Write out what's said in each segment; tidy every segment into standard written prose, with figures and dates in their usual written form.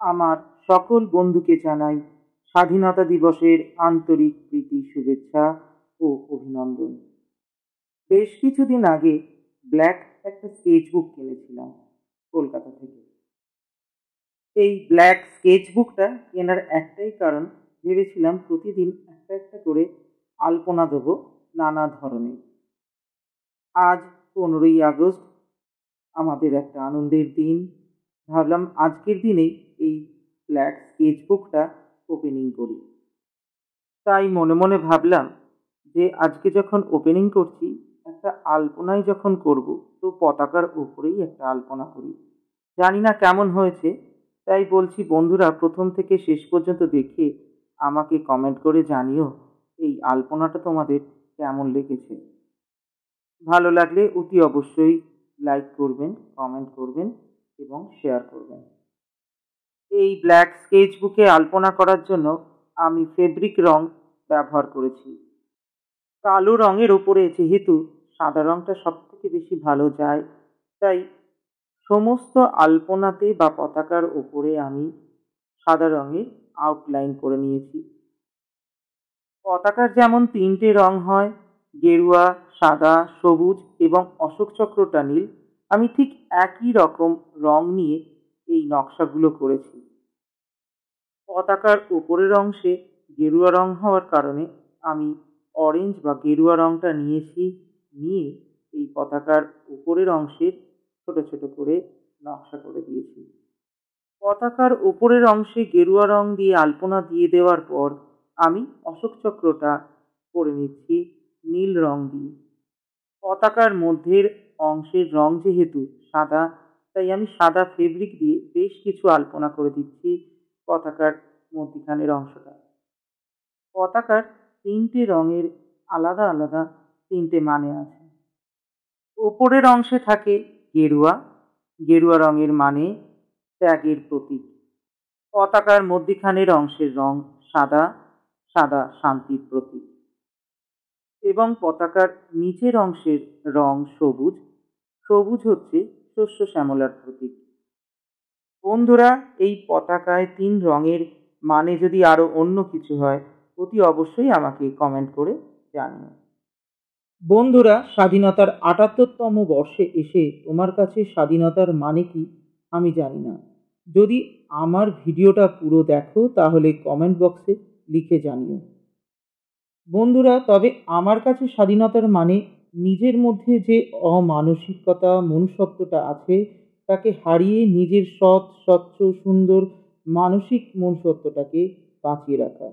আমার সকল বন্ধুকে জানাই স্বাধীনতা দিবসের আন্তরিক প্রীতি শুভেচ্ছা ও অভিনন্দন। বেশ কিছুদিন আগে ব্ল্যাক একটা স্কেচবুক কিনেছিলাম কলকাতা থেকে। এই ব্ল্যাক স্কেচবুকটা কেনার একটাই কারণ, ভেবেছিলাম প্রতিদিন একটা একটা করে আলপনা দেবো নানা ধরনের। আজ 15ই আগস্ট, আমাদের একটা আনন্দের দিন। ভাবলাম আজকের দিনেই এই ব্ল্যাক স্কেচবুকটা ওপেনিং করি। তাই মনে মনে ভাবলাম যে আজকে যখন ওপেনিং করছি, একটা আলপনাই যখন করব, তো পতাকার উপরেই একটা আলপনা করি। জানি না কেমন হয়েছে, তাই বলছি বন্ধুরা প্রথম থেকে শেষ পর্যন্ত দেখে আমাকে কমেন্ট করে জানিও এই আলপনাটা তোমাদের কেমন লেগেছে। ভালো লাগলে অতি অবশ্যই লাইক করবেন, কমেন্ট করবেন এবং শেয়ার করবেন। এই ব্ল্যাক স্কেচবুকে আলপনা করার জন্য আমি ফেব্রিক রং ব্যবহার করেছি। কালো রঙের ওপরে যেহেতু সাদা রংটা সবথেকে বেশি ভালো যায়, তাই সমস্ত আলপনাতে বা পতাকার ওপরে আমি সাদা রঙের আউটলাইন করে নিয়েছি। পতাকার যেমন 3টে রং হয়, গেরুয়া, সাদা, সবুজ এবং অশোক চক্রটা নীল, আমি ঠিক একই রকম রং নিয়ে এই নকশাগুলো করেছি। পতাকার উপরের অংশে গেরুয়া রং হওয়ার কারণে আমি অরেঞ্জ বা গেরুয়া রংটা নিয়েছি। নিয়ে এই পতাকার উপরের অংশের ছোট ছোট করে নকশা করে দিয়েছি। পতাকার উপরের অংশে গেরুয়া রং দিয়ে আলপনা দিয়ে দেওয়ার পর আমি অশোক চক্রটা করে নিচ্ছি নীল রং দিয়ে। পতাকার মধ্যের অংশের রং যেহেতু সাদা, তাই আমি সাদা ফেব্রিক দিয়ে বেশ কিছু আলপনা করে দিচ্ছি পতাকার মধ্যিখানের অংশটা। পতাকার 3টে রঙের আলাদা আলাদা 3টে মানে আছে। ওপরের অংশে থাকে গেরুয়া, গেরুয়া রঙের মানে ত্যাগের প্রতীক। পতাকার মধ্যিখানের অংশের রং সাদা, সাদা শান্তির প্রতীক। এবং পতাকার নিচের অংশের রং সবুজ, সবুজ হচ্ছে শস্য শ্যামলার প্রতীক। বন্ধুরা, এই পতাকায় 3 রঙের মানে যদি আরও অন্য কিছু হয়, অতি অবশ্যই আমাকে কমেন্ট করে জানিও। বন্ধুরা, স্বাধীনতার ৭৮তম বর্ষে এসে তোমার কাছে স্বাধীনতার মানে কি আমি জানি না। যদি আমার ভিডিওটা পুরো দেখো তাহলে কমেন্ট বক্সে লিখে জানিও। বন্ধুরা, তবে আমার কাছে স্বাধীনতার মানে নিজের মধ্যে যে অমানসিকতা, মনুষ্যত্বটা আছে তাকে হারিয়ে নিজের সৎ, স্বচ্ছ, সুন্দর মানসিক মনুষ্যত্বটাকে বাঁচিয়ে রাখা।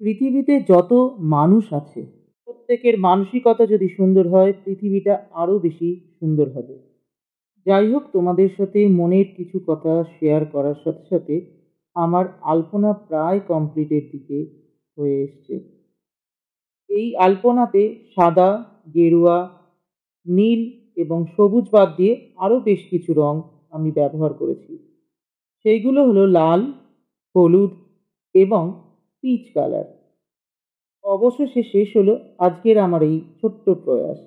পৃথিবীতে যত মানুষ আছে প্রত্যেকের মানসিকতা যদি সুন্দর হয়, পৃথিবীটা আরও বেশি সুন্দর হবে। যাই হোক, তোমাদের সাথে মনের কিছু কথা শেয়ার করার সাথে সাথে আমার আলপনা প্রায় কমপ্লিটের দিকে হয়ে এসছে। এই আলপনাতে সাদা, গেরুয়া, নীল এবং সবুজ বাদ দিয়ে আরও বেশ কিছু রং আমি ব্যবহার করেছি। সেইগুলো হলো লাল, হলুদ এবং পিচ কালার। অবশেষে শেষ হলো আজকের আমার এই ছোট্ট প্রয়াস।